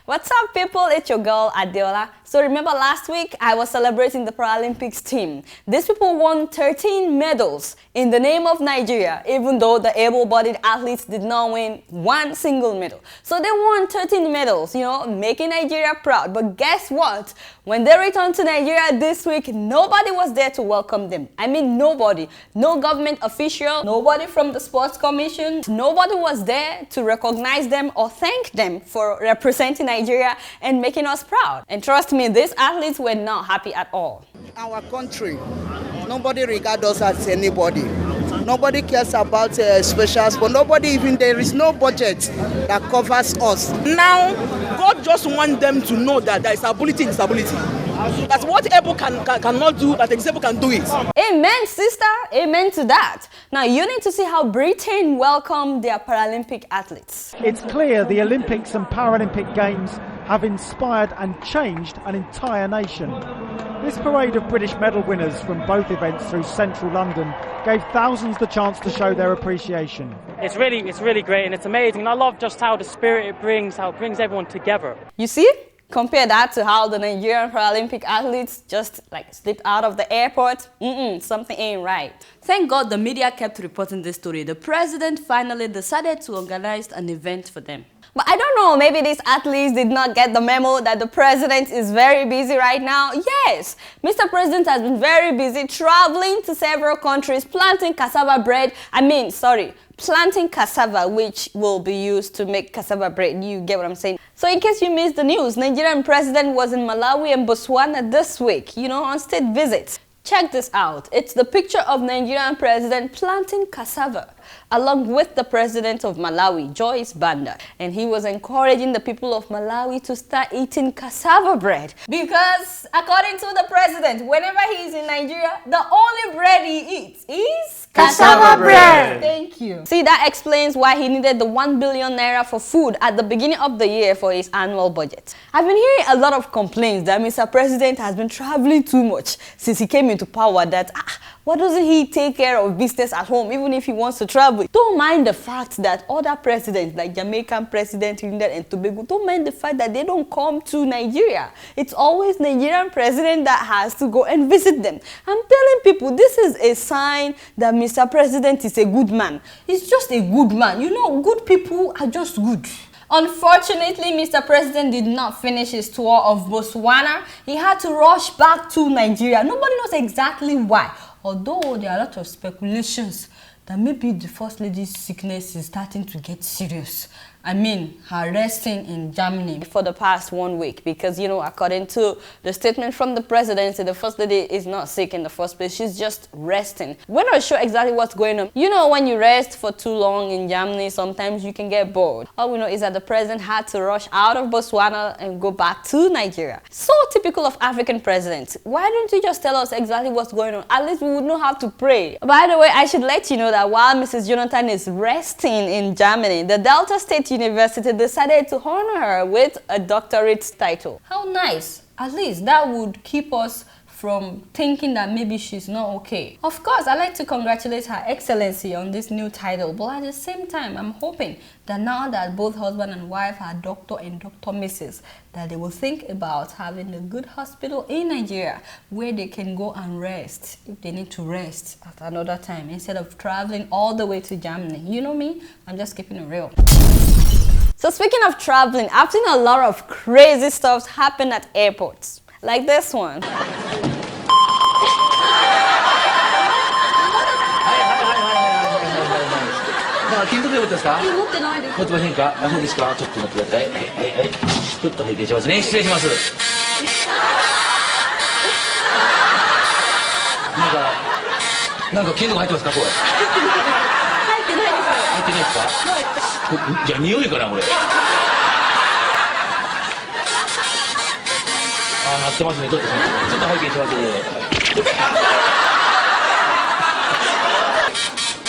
What's up, people? It's your girl Adeola. So remember last week I was celebrating the Paralympics team. These people won 13 medals in the name of Nigeria, even though the able-bodied athletes did not win one single medal. So they won 13 medals, making Nigeria proud. But guess what? When they returned to Nigeria this week, nobody was there to welcome them. I mean, nobody. No government official, nobody from the sports commission, nobody was there to recognize them or thank them for representing Nigeria and making us proud. And trust me, these athletes were not happy at all. Our country, nobody regards us as anybody. Nobody cares about specials, but there is no budget that covers us. Now, God just wants them to know that there is ability in stability. That's what able cannot do, that disabled can do it. Amen, sister. Amen to that. Now, you need to see how Britain welcomed their Paralympic athletes. It's clear the Olympics and Paralympic Games have inspired and changed an entire nation. This parade of British medal winners from both events through central London gave thousands the chance to show their appreciation. It's really great and it's amazing. And I love just how the spirit it brings, how it brings everyone together. You see? Compare that to how the Nigerian Paralympic athletes just slipped out of the airport. Something ain't right. Thank God the media kept reporting this story. The president finally decided to organize an event for them. But I don't know, maybe these athletes did not get the memo that the president is very busy right now. Yes, Mr. President has been very busy traveling to several countries, planting cassava bread. Planting cassava, which will be used to make cassava bread. You get what I'm saying? So in case you missed the news, Nigerian president was in Malawi and Botswana this week, on state visits. Check this out. It's the picture of Nigerian president planting cassava along with the president of Malawi, Joyce Banda. And he was encouraging the people of Malawi to start eating cassava bread. Because according to the president, whenever he's in Nigeria, the only bread he eats is cassava bread. Thank you. See, that explains why he needed the 1 billion naira for food at the beginning of the year for his annual budget. I've been hearing a lot of complaints that Mr. President has been traveling too much since he came into power, that why doesn't he take care of business at home even if he wants to travel? Don't mind the fact that other presidents like Jamaican President Trinidad and Tobago, don't mind the fact that they don't come to Nigeria. It's always Nigerian president that has to go and visit them. I'm telling people this is a sign that Mr. President is a good man. He's just a good man. Good people are just good. Unfortunately, Mr. President did not finish his tour of Botswana. He had to rush back to Nigeria. Nobody knows exactly why. Although there are a lot of speculations that maybe the First Lady's sickness is starting to get serious. Her resting in Germany for the past 1 week because, according to the statement from the presidency, the First Lady is not sick in the first place. She's just resting. We're not sure exactly what's going on. When you rest for too long in Germany, sometimes you can get bored. All we know is that the president had to rush out of Botswana and go back to Nigeria. So typical of African presidents. Why don't you just tell us exactly what's going on? At least we would know how to pray. By the way, I should let you know that while Mrs. Jonathan is resting in Germany, the Delta State University decided to honor her with a doctorate title. How nice. At least that would keep us from thinking that maybe she's not okay. Of course, I'd like to congratulate Her Excellency on this new title, but at the same time, I'm hoping that now that both husband and wife are Dr. and Dr. Mrs., that they will think about having a good hospital in Nigeria where they can go and rest if they need to rest at another time instead of traveling all the way to Germany. You know me? I'm just keeping it real. So speaking of traveling, I've seen a lot of crazy stuff happen at airports. Like this one. 金属で持ってますか？持ってないです。持ってませんか？あ、そうですか。ちょっと待ってください。はい。ちょっと拝見しますね。失礼します。なんか金属入ってますか？これ。入ってないです。入ってないですか？じゃあ匂いかなこれ。あ、鳴ってますね。ちょっと拝見します。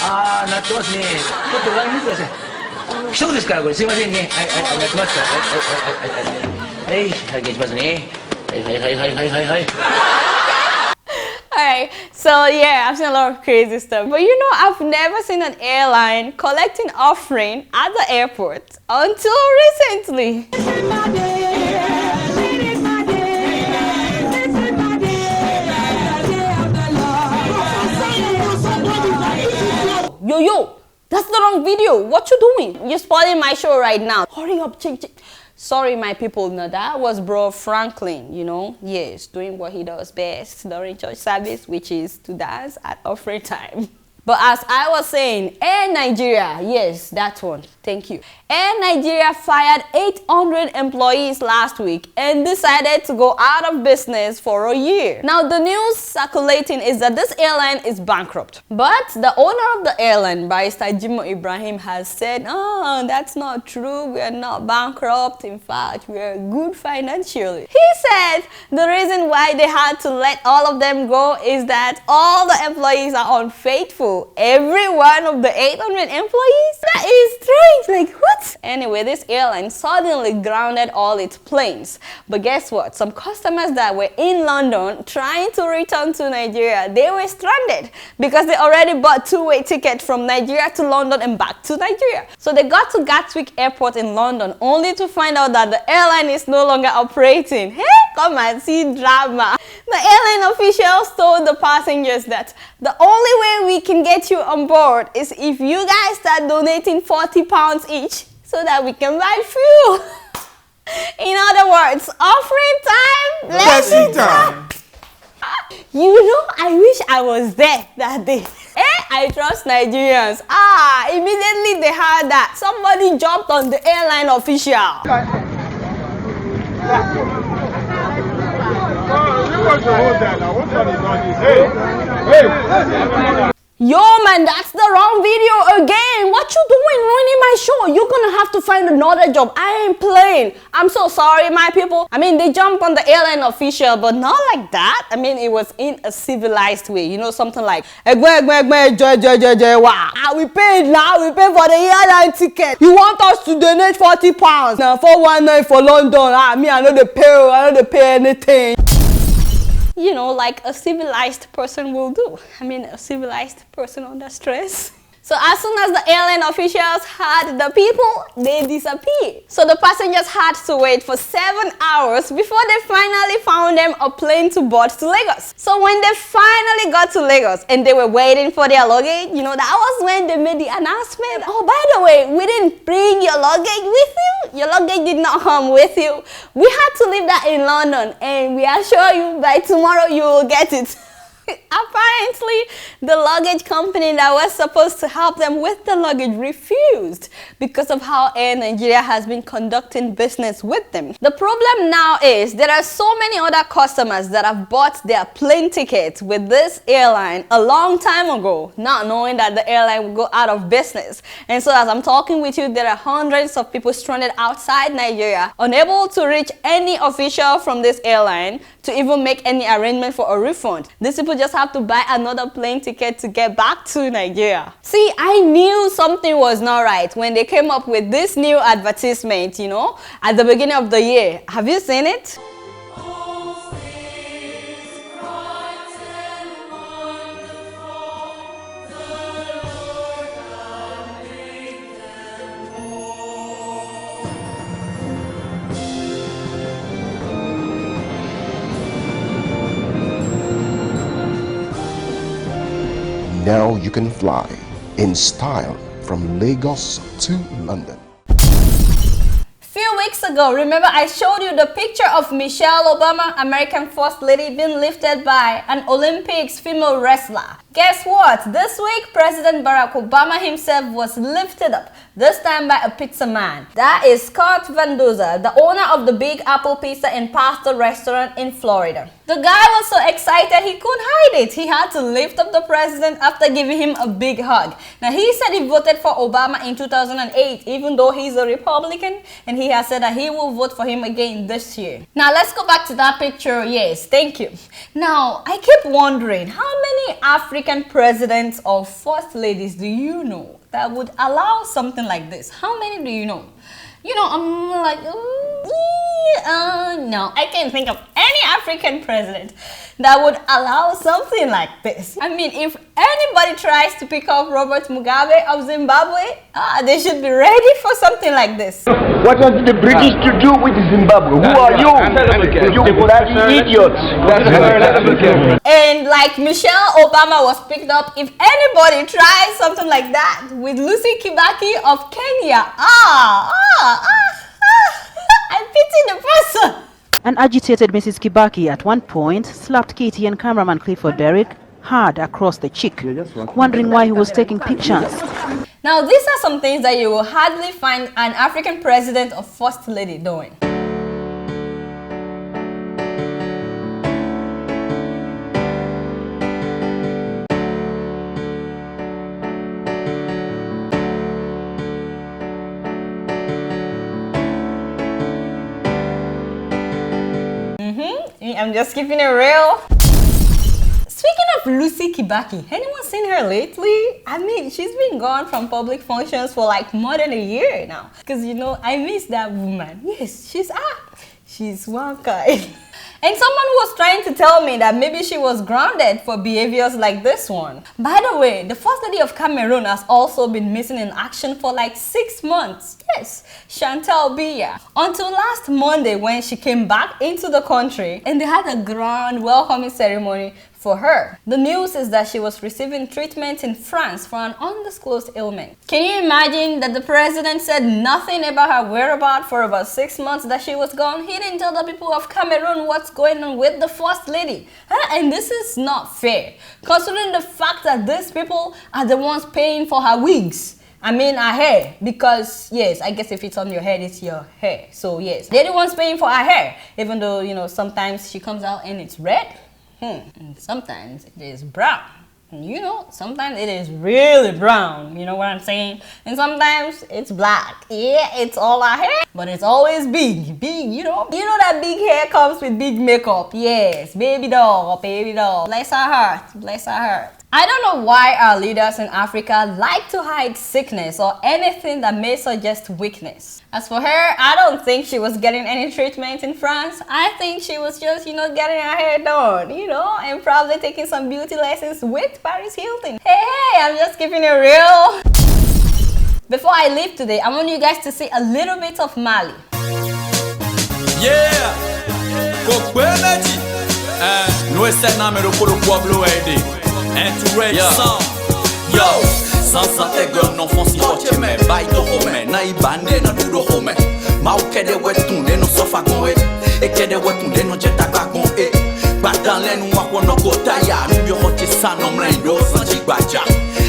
あー、なってますね。ちょっとご覧に見てください。規則ですからこれすいませんね。はい、なってますか。はい、拝見しますね。はい。Alright, so yeah, I've seen a lot of crazy stuff. But I've never seen an airline collecting offering at the airport until recently. Yo, that's the wrong video. What you doing? You're spoiling my show right now. Hurry up, change it. Sorry, my people. No, that was Bro Franklin, you know. Yes, doing what he does best during church service, which is to dance at offering time. But as I was saying, Air Nigeria, yes, that one, thank you. Air Nigeria fired 800 employees last week and decided to go out of business for a year. Now, the news circulating is that this airline is bankrupt. But the owner of the airline, Barrister Jimo Ibrahim, has said, oh, that's not true, we are not bankrupt. In fact, we are good financially. He said the reason why they had to let all of them go is that all the employees are unfaithful. Every one of the 800 employees? That is strange. Like, what? Anyway, this airline suddenly grounded all its planes. But guess what? Some customers that were in London trying to return to Nigeria, they were stranded because they already bought two-way tickets from Nigeria to London and back to Nigeria. So they got to Gatwick Airport in London only to find out that the airline is no longer operating. Hey, come and see drama. The airline officials told the passengers that the only way we can get you on board is if you guys start donating £40 each so that we can buy fuel. In other words, offering time, blessing time. You know, I wish I was there that day. I trust Nigerians. Immediately they heard that somebody jumped on the airline official. Yo man, that's the wrong video again. What you doing ruining my show? You're gonna have to find another job. I ain't playing. I'm so sorry, my people. I mean, they jumped on the airline official, but not like that. I mean, it was in a civilized way. You know, something like, we paid now, we paid for the airline ticket. You want us to donate £40? Now, 419 for London. Me, I know the pay anything. You know, like a civilized person will do. I mean, a civilized person under stress. So as soon as the airline officials had the people, they disappeared. So the passengers had to wait for 7 hours before they finally found them a plane to board to Lagos. So when they finally got to Lagos and they were waiting for their luggage, you know, that was when they made the announcement. Oh, by the way, we didn't bring your luggage with you. Your luggage did not come with you. We had to leave that in London, and we assure you by tomorrow you will get it. Apparently, the luggage company that was supposed to help them with the luggage refused because of how Air Nigeria has been conducting business with them. The problem now is there are so many other customers that have bought their plane tickets with this airline a long time ago, not knowing that the airline will go out of business. And so as I'm talking with you, there are hundreds of people stranded outside Nigeria, unable to reach any official from this airline to even make any arrangement for a refund. These people just have to buy another plane ticket to get back to Nigeria. See, I knew something was not right when they came up with this new advertisement, you know, at the beginning of the year. Have you seen it? Now you can fly in style from Lagos to London. Few weeks ago, remember I showed you the picture of Michelle Obama, American First Lady, being lifted by an Olympics female wrestler. Guess what? This week, President Barack Obama himself was lifted up, this time by a pizza man. That is Scott Van Duzer, the owner of the Big Apple Pizza and Pasta restaurant in Florida. The guy was so excited he couldn't hide it. He had to lift up the president after giving him a big hug. Now, he said he voted for Obama in 2008, even though he's a Republican, and he has said that he will vote for him again this year. Now, let's go back to that picture. Yes, thank you. Now, I keep wondering, how many African presidents or first ladies do you know that would allow something like this? How many do you know? You know, I'm like, no, I can't think of any. any African president that would allow something like this. I mean, if anybody tries to pick up Robert Mugabe of Zimbabwe, they should be ready for something like this. What has the British to do with Zimbabwe? Who are you? You bloody idiots. And like Michelle Obama was picked up, if anybody tries something like that with Lucy Kibaki of Kenya, I pity the person. An agitated Mrs. Kibaki at one point slapped Katie and cameraman Clifford Derrick hard across the cheek, wondering why he was taking pictures. Now, these are some things that you will hardly find an African president or first lady doing. I'm just keeping it real. Speaking of Lucy Kibaki, anyone seen her lately? I mean, she's been gone from public functions for like more than a year now. Because, you know, I miss that woman. Yes, she's one kind. And someone was trying to tell me that maybe she was grounded for behaviors like this one. By the way, the First Lady of Cameroon has also been missing in action for like 6 months. Yes, Chantal Biya. Until last Monday when she came back into the country and they had a grand welcoming ceremony for her. The news is that she was receiving treatment in France for an undisclosed ailment. Can you imagine that the president said nothing about her whereabouts for about 6 months that she was gone? He didn't tell the people of Cameroon what's going on with the First Lady. And this is not fair, considering the fact that these people are the ones paying for her wigs. I mean her hair, because yes, I guess if it's on your head, it's your hair. So yes, they're the ones paying for her hair, even though, you know, sometimes she comes out and it's red. And sometimes it is brown. And you know, sometimes it is really brown. You know what I'm saying? And sometimes it's black. Yeah, it's all our hair, but it's always big, you know. You know that big hair comes with big makeup. Yes, baby doll, baby doll. Bless her heart, bless her heart. I don't know why our leaders in Africa like to hide sickness or anything that may suggest weakness. As for her, I don't think she was getting any treatment in France. I think she was just, you know, getting her hair done, you know, and probably taking some beauty lessons with Paris Hilton. Hey, I'm just keeping it real. Before I leave today, I want you guys to see a little bit of Mali. Yeah! Yo, sans gueule non font si hot mais bye to home na ibande na do home ma o kede wetunde no sofa gon e kede wetunde no jeta gon e badan lenu wa kono kota ya nu bi hot sa no mrendo sanji gbaja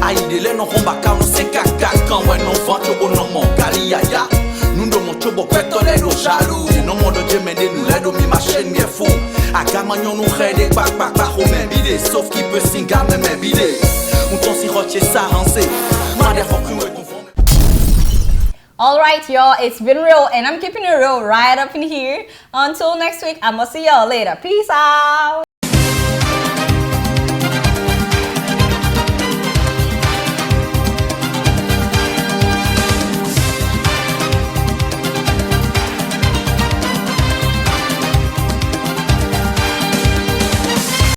aide le no homba ka no se kaka kan we no vanto o no mo kali ya ya nu ndo mo chobo peto le do jaloux no mo do jemende nu le do mi machine mi fou akamanyo nu rede pak home bide sauf qui peut singa même bide. Alright y'all, it's been real and I'm keeping it real right up in here. Until next week, I'ma see y'all later. Peace out.